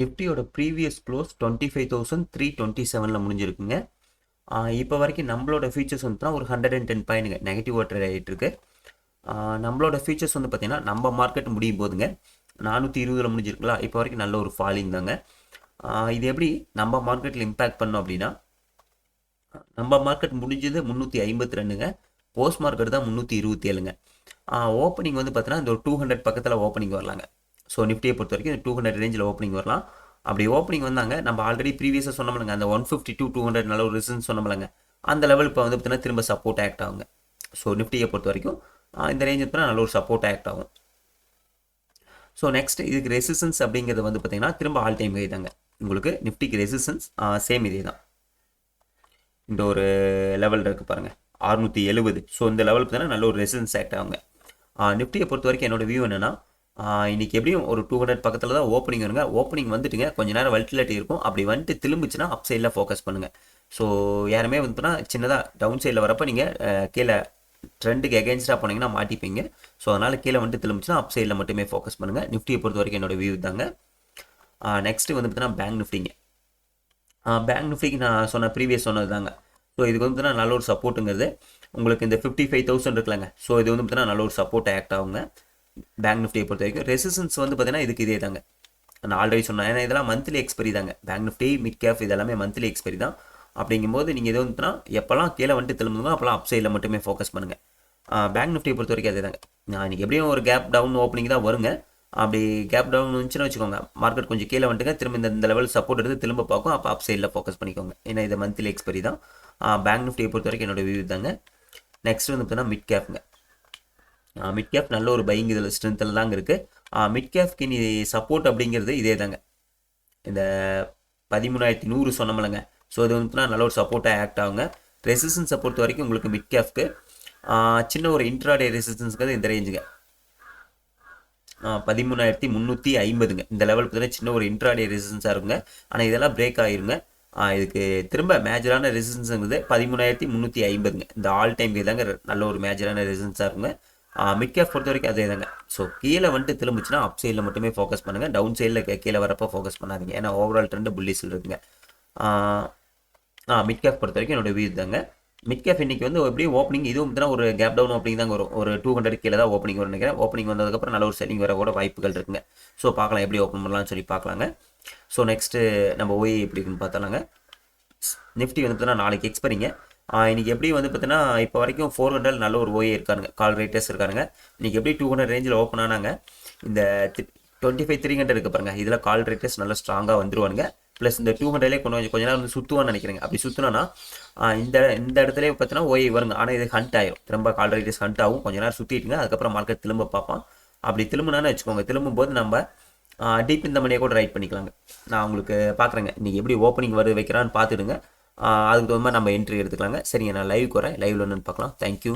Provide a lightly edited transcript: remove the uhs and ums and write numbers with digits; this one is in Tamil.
நிஃப்டியோட ப்ரீவியஸ் க்ளோஸ் 25,327 முடிஞ்சிருக்குங்க. இப்போ வரைக்கும் நம்மளோட ஃபியூச்சர்ஸ் வந்துட்டுனா ஒரு 110 பாயிண்ட்டுங்க நெகட்டிவ் ட்ரேட் ஆகிட்டு இருக்கு. நம்மளோட ஃபியூச்சர்ஸ் வந்து பார்த்தீங்கன்னா நம்ம மார்க்கெட் முடியும் போதுங்க 420 முடிஞ்சிருக்குங்களா. இப்போ வரைக்கும் நல்ல ஒரு ஃபாலிங் தாங்க. இது எப்படி நம்ம மார்க்கெட்டில் இம்பேக்ட் பண்ணோம் அப்படின்னா, நம்ம மார்க்கெட் முடிஞ்சது 352ங்க, போஸ்ட் மார்க்கெட் தான் 327ங்க. ஓப்பனிங் வந்து பார்த்தீங்கன்னா இந்த ஒரு 200 பக்கத்தில் ஓப்பனிங் வரலாங்க. ஸோ நிஃப்டியை பொறுத்த வரைக்கும் இந்த 200 ரேஞ்சில் ஓப்பனிங் வரலாம். அப்படி ஓப்பனிங் வந்தாங்க, நம்ம ஆல்ரெடி ப்ரீவியஸாக சொன்னோம்லங்க, அந்த 150 to 200 நல்ல ஒரு ரிசன்ஸ் சொன்னோம்லங்க, அந்த லெவல் இப்போ வந்து பார்த்தீங்கன்னா திரும்ப சப்போர்ட் ஆக்ட் ஆகுங்க. ஸோ நிஃப்டியை பொறுத்த வரைக்கும் இந்த ரேஞ்ச் பார்த்தீங்கன்னா நல்ல ஒரு சப்போர்ட் ஆக்ட் ஆகும். ஸோ நெக்ஸ்ட் இதுக்கு ரெசிஸ்டன்ஸ் அப்படிங்கிறது வந்து பார்த்தீங்கன்னா திரும்ப ஆல் டைம் ஹை தாங்க. உங்களுக்கு நிஃப்டிக்கு ரெசிஸ்டன்ஸ் சேம் இதே தான். இந்த ஒரு லெவல் இருக்குது பாருங்கள், 670. ஸோ இந்த லெவல் பார்த்தீங்கன்னா நல்ல ஒரு ரெசிஸ்டன்ஸ் ஆக்ட் ஆகுங்க. நிஃப்டியை பொறுத்த வரைக்கும் என்னோட வியூ என்னென்னா, இன்றைக்கி எப்படியும் ஒரு 200 பக்கத்தில் தான் ஓப்பனிங் வருங்க. ஓப்பனிங் வந்துட்டுங்க, கொஞ்சம் நேரம் வல்டிலிட்டி இருக்கும். அப்படி வந்துட்டு திரும்பிச்சுன்னா அப் சைடில் ஃபோக்கஸ் பண்ணுங்கள். ஸோ யாருமே வந்துட்டுனா சின்னதாக டவுன் சைடில் வரப்போ நீங்கள் கீழே ட்ரெண்டுக்கு எகென்ஸ்டாக போனீங்கன்னா மாட்டிப்பீங்க. ஸோ அதனால் கீழே வந்துட்டு திரும்பிச்சுன்னா அப் சைடில் மட்டுமே ஃபோக்கஸ் பண்ணுங்கள். நிஃப்டியை பொறுத்த வரைக்கும் என்னோட வியூ தாங்க. நெக்ஸ்ட்டு வந்து பார்த்தீங்கன்னா பேங்க் நிஃப்டிங்க. பேங்க் நிஃப்டிக்கு நான் சொன்ன ப்ரீவியஸ் சொன்னது தாங்க. ஸோ இதுக்கு வந்து பார்த்தீங்கன்னா நல்ல ஒரு சப்போர்ட்டுங்கிறது உங்களுக்கு இந்த 55,000 இருக்குல்லங்க. ஸோ இது வந்து பார்த்தீங்கன்னா நல்ல ஒரு சப்போர்ட் ஆக்ட் ஆகுங்க பேங்க் நிஃப்டியை பொறுத்த வரைக்கும். ரெசிஸ்டன்ஸ் வந்து பார்த்தீங்கன்னா இதுக்கு இதே தாங்க, நான் ஆல்ரெடி சொன்னேன். ஏன்னா இதெல்லாம் மந்த்லி எக்ஸ்பெரி தாங்க. பேங்க் நிஃப்டி, மிட் கேப் இதெல்லாமே மந்த்லி எக்ஸ்பெரி தான். அப்படிங்கும்போது நீங்கள் இது வந்துட்டுனா எப்போல்லாம் கீழே வந்துட்டு திரும்புங்க அப்போல்லாம் அப் சைடில் மட்டுமே ஃபோக்கஸ் பண்ணுங்கள். பேங்க் நிஃப்டியை பொறுத்த வரைக்கும் அதே தாங்க. இன்றைக்கி எப்படியும் ஒரு கேப் டவுன் ஓப்பனிங் தான் வருங்க. அப்படி கேப் டவுன் வந்துச்சுன்னு வச்சுக்கோங்க, மார்க்கெட் கொஞ்சம் கீழே வந்துட்டுங்க, திரும்ப இந்த லெவல் சப்போர்ட் எடுத்து திரும்ப பார்க்கும். அப்போ அப் சைடில் ஃபோக்கஸ் பண்ணிக்கோங்க. ஏன்னா இது மந்த்லி எக்ஸ்பெரி தான். பேங்க் நிஃப்டியை பொறுத்த வரைக்கும் என்னோட வியூ தாங்க. நெக்ஸ்ட் வந்து பார்த்தீங்கன்னா மிட் கேப்புங்க. மிட் கேப் நல்ல ஒரு பையிங் இதில் ஸ்ட்ரென்த்தில் தாங்க இருக்குது. மிட் கேப்க்கு நீ சப்போர்ட் அப்படிங்கிறது இதே தாங்க, இந்த 13,100 சொன்னோம்லங்க. ஸோ இது வந்து நல்ல ஒரு சப்போர்ட்டாக ஆக்ட் ஆகுங்க. ரெசிஸ்டன்ஸை பொறுத்த வரைக்கும் உங்களுக்கு மிட் கேப்க்கு சின்ன ஒரு இன்ட்ராடே ரெசிஸ்டன்ஸுங்கிறது இந்த ரேஞ்சுங்க, 13,350ங்க. இந்த லெவல் பார்த்தீங்கன்னா சின்ன ஒரு இன்ட்ராடே ரெசிஸ்டன்ஸாக இருக்குங்க. ஆனால் இதெல்லாம் பிரேக் ஆகிருங்க. இதுக்கு திரும்ப மேஜரான ரெசிஸ்டன்ஸுங்கிறது 13,350ங்க. இந்த ஆல் டைம் தாங்க நல்ல ஒரு மேஜரான ரெசிஸ்டன்ஸாக இருக்குங்க. மிட் கேப் பொறுத்த வரைக்கும் அதே தாங்க. ஸோ கீழே வந்துட்டு திரும்பிச்சுன்னா அப் சைடில் மட்டுமே ஃபோக்கஸ் பண்ணுங்கள். டவுன் சைடில் கீழே வரப்போ ஃபோக்கஸ் பண்ணாதீங்க. ஏன்னா ஓவரால் ட்ரெண்டு புல்லிஸில் இருக்குங்க. மிட் கேப் பொறுத்த வரைக்கும் என்னோட வியூ தாங்க. மிட் கேப் இன்றைக்கி வந்து எப்படியும் ஓப்பனிங் இதுவும் தான் ஒரு கேப் டவுன் ஓப்பனிங் தாங்க வரும். ஒரு 200 கீழே தான் ஓப்பனிங் வரும் நினைக்கிறேன். ஓப்பனிங் வந்ததுக்கப்புறம் நல்ல ஒரு செல்லிங் வர கூட வாய்ப்புகள் இருக்குங்க. ஸோ பார்க்கலாம் எப்படி ஓப்பன் பண்ணலாம்னு சொல்லி பார்க்கலாங்க. ஸோ நெக்ஸ்ட்டு நம்ம OI எப்படி இருக்குன்னு பார்த்தாலாங்க. நிஃப்டி வந்து பார்த்தீங்கன்னா நாளைக்கு எக்ஸ்பெரிங்க. இன்றைக்கி எப்படி வந்து பார்த்தீங்கன்னா இப்போ வரைக்கும் 400 நல்ல ஒரு OI இருக்காருங்க, கால் ரேட்டர்ஸ் இருக்காருங்க. இன்றைக்கி எப்படி 200 ரேஞ்சில் ஓப்பன் ஆனாங்க. இந்த 25,300 இருக்குது பாருங்கள், இதில் கால் ரேட்டர்ஸ் நல்லா ஸ்ட்ராங்காக வந்துருவானுங்க. ப்ளஸ் இந்த 200லே கொஞ்ச நேரம் வந்து சுற்றுவான்னு நினைக்கிறேங்க. அப்படி சுற்றுனா இந்த இடத்துல பார்த்தீங்கன்னா OI வருங்க. ஆனால் இது ஹண்ட் ஆயிரும், திரும்ப கால் ரேட்டர்ஸ் ஹண்ட் ஆகும். கொஞ்ச நேரம் சுற்றிட்டுங்க, அதுக்கப்புறம் மார்க்கெட் திரும்ப பார்ப்பான். அப்படி திரும்பினான்னு வச்சுக்கோங்க, திரும்பும்போது நம்ம டீப் இந்த மணியை கூட ரைட் பண்ணிக்கலாங்க. நான் உங்களுக்கு பார்க்குறேங்க, இன்றைக்கி எப்படி ஓப்பனிங் வைக்கிறான்னு பார்த்துடுங்க. அதுக்கு தகுந்த மாதிரி நம்ம என்ட்ரி எடுத்துக்கலாங்க. சரிங்க, நான் லைவுக்கு வரேன். லைவில் ஒன்று பார்க்கலாம். தேங்க்யூ.